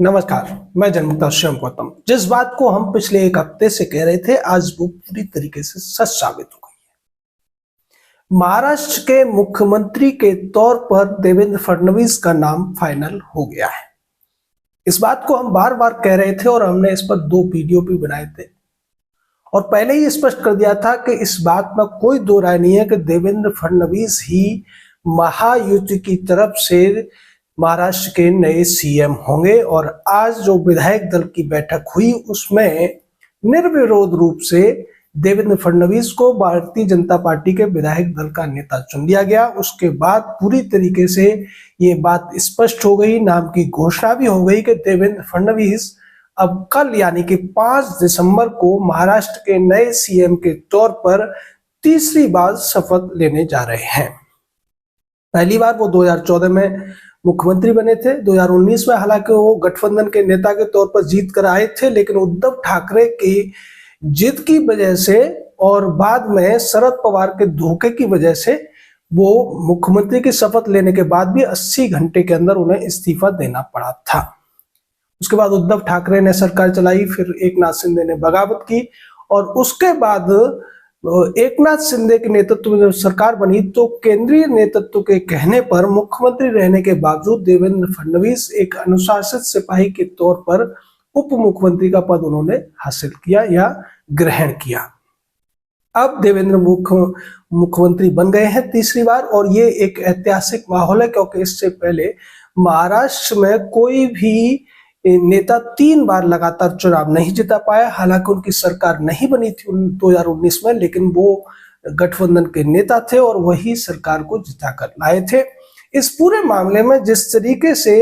नमस्कार, मैं जनमुक्ता शिवम गौतम। जिस बात को हम पिछले एक हफ्ते से कह रहे थे, आज वो पूरी तरीके से सच साबित हो गई है। महाराष्ट्र के मुख्यमंत्री के तौर पर देवेंद्र फडणवीस का नाम फाइनल हो गया है। इस बात को हम बार बार कह रहे थे और हमने इस पर 2 वीडियो भी बनाए थे और पहले ही स्पष्ट कर दिया था कि इस बात में कोई दो राय नहीं है कि देवेंद्र फडणवीस ही महायुति की तरफ से महाराष्ट्र के नए सीएम होंगे। और आज जो विधायक दल की बैठक हुई उसमें निर्विरोध रूप से देवेंद्र फडणवीस को भारतीय जनता पार्टी के विधायक दल का नेता चुन लिया गया। उसके बाद पूरी तरीके से ये बात स्पष्ट हो गई, नाम की घोषणा भी हो गई कि देवेंद्र फडणवीस अब कल यानी कि 5 दिसंबर को महाराष्ट्र के नए सीएम के तौर पर तीसरी बार शपथ लेने जा रहे हैं। पहली बार वो 2014 में मुख्यमंत्री बने थे। 2019 में हालांकि वो गठबंधन के नेता के तौर पर जीत कर आए थे, लेकिन उद्धव ठाकरे की जिद की वजह से और बाद में शरद पवार के धोखे की वजह से वो मुख्यमंत्री की शपथ लेने के बाद भी 80 घंटे के अंदर उन्हें इस्तीफा देना पड़ा था। उसके बाद उद्धव ठाकरे ने सरकार चलाई, फिर एकनाथ शिंदे ने बगावत की और उसके बाद एकनाथ शिंदे के नेतृत्व में जब सरकार बनी तो केंद्रीय नेतृत्व के कहने पर मुख्यमंत्री रहने के बावजूद देवेंद्र फडणवीस एक अनुशासित सिपाही के तौर पर उप मुख्यमंत्री का पद उन्होंने हासिल किया या ग्रहण किया। अब देवेंद्र मुख्यमंत्री बन गए हैं तीसरी बार और ये एक ऐतिहासिक माहौल है, क्योंकि इससे पहले महाराष्ट्र में कोई भी नेता 3 बार लगातार चुनाव नहीं जिता पाया। हालांकि उनकी सरकार नहीं बनी थी 2019 में, लेकिन वो गठबंधन के नेता थे और वही सरकार को जिताकर लाए थे। इस पूरे मामले में जिस तरीके से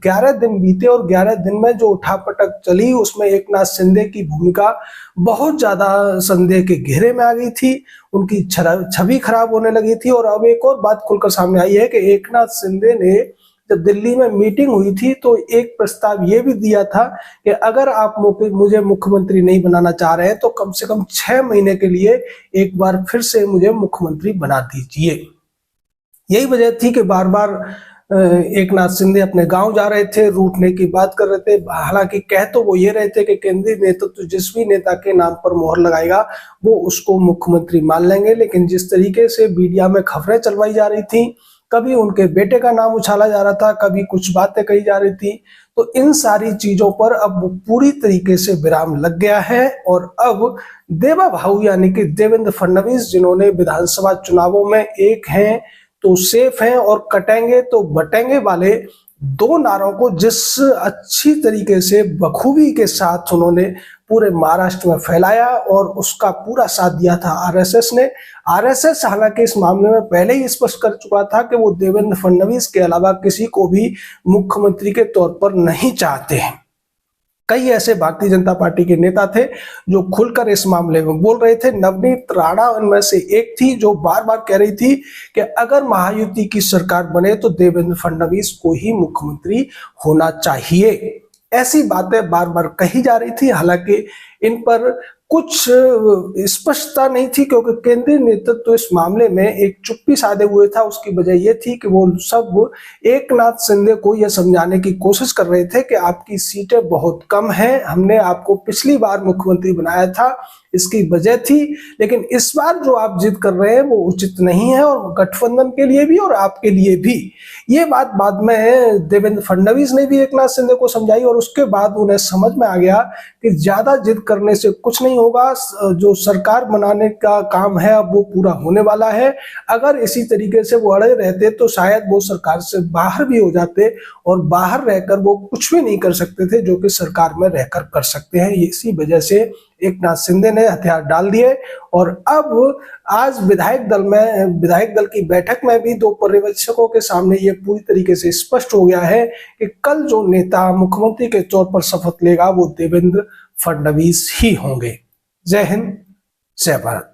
11 दिन बीते और 11 दिन में जो उठापटक चली उसमें एकनाथ शिंदे की भूमिका बहुत ज्यादा संदेह के घेरे में आ गई थी, उनकी छवि खराब होने लगी थी। और अब एक और बात खुलकर सामने आई है कि एकनाथ शिंदे ने जब दिल्ली में मीटिंग हुई थी तो एक प्रस्ताव ये भी दिया था कि अगर आप मुझे मुख्यमंत्री नहीं बनाना चाह रहे हैं तो कम से कम 6 महीने के लिए एक बार फिर से मुझे मुख्यमंत्री बना दीजिए। यही वजह थी कि बार बार एकनाथ शिंदे अपने गांव जा रहे थे, रूठने की बात कर रहे थे। हालांकि कह तो वो ये रहे थे कि केंद्रीय नेतृत्व जिस भी नेता के नाम पर मोहर लगाएगा वो उसको मुख्यमंत्री मान लेंगे, लेकिन जिस तरीके से मीडिया में खबरें चलवाई जा रही थी, कभी उनके बेटे का नाम उछाला जा रहा था, कभी कुछ बातें कही जा रही थी, तो इन सारी चीजों पर अब पूरी तरीके से विराम लग गया है। और अब देवा भाऊ यानी कि देवेंद्र फडणवीस, जिन्होंने विधानसभा चुनावों में एक हैं तो सेफ हैं और कटेंगे तो बटेंगे वाले 2 नारों को जिस अच्छी तरीके से बखूबी के साथ उन्होंने पूरे महाराष्ट्र में फैलाया और उसका पूरा साथ दिया था आरएसएस ने। आरएसएस हालांकि इस मामले में पहले ही स्पष्ट कर चुका था कि वो देवेंद्र फडणवीस के अलावा किसी को भी मुख्यमंत्री के तौर पर नहीं चाहते हैं। कई ऐसे भारतीय जनता पार्टी के नेता थे जो खुलकर इस मामले में बोल रहे थे। नवनीत राणा उनमें से एक थी जो बार बार कह रही थी कि अगर महायुति की सरकार बने तो देवेंद्र फडणवीस को ही मुख्यमंत्री होना चाहिए। ऐसी बातें बार बार कही जा रही थी। हालांकि इन पर कुछ स्पष्टता नहीं थी, क्योंकि केंद्रीय नेतृत्व इस मामले में एक चुप्पी साधे हुए था। उसकी वजह यह थी कि वो सब एकनाथ शिंदे को यह समझाने की कोशिश कर रहे थे कि आपकी सीटें बहुत कम हैं, हमने आपको पिछली बार मुख्यमंत्री बनाया था, इसकी वजह थी, लेकिन इस बार जो आप जिद कर रहे हैं वो उचित नहीं है और गठबंधन के लिए भी और आपके लिए भी। ये बात बाद में देवेंद्र फडणवीस ने भी एकनाथ शिंदे को समझाई और उसके बाद उन्हें समझ में आ गया कि ज्यादा जिद करने से कुछ नहीं होगा। जो सरकार बनाने का काम है अब वो पूरा होने वाला है। अगर इसी तरीके से वो अड़े रहते तो शायद वो सरकार से बाहर भी हो जाते और बाहर रहकर वो कुछ भी नहीं कर सकते थे जो कि सरकार में रहकर कर सकते हैं। इसी वजह से एकनाथ शिंदे ने हथियार डाल दिए और अब आज विधायक दल की बैठक में भी 2 पर्यवेक्षकों के सामने ये पूरी तरीके से स्पष्ट हो गया है कि कल जो नेता मुख्यमंत्री के तौर पर शपथ लेगा वो देवेंद्र फडणवीस ही होंगे। जय हिंद, जय भारत।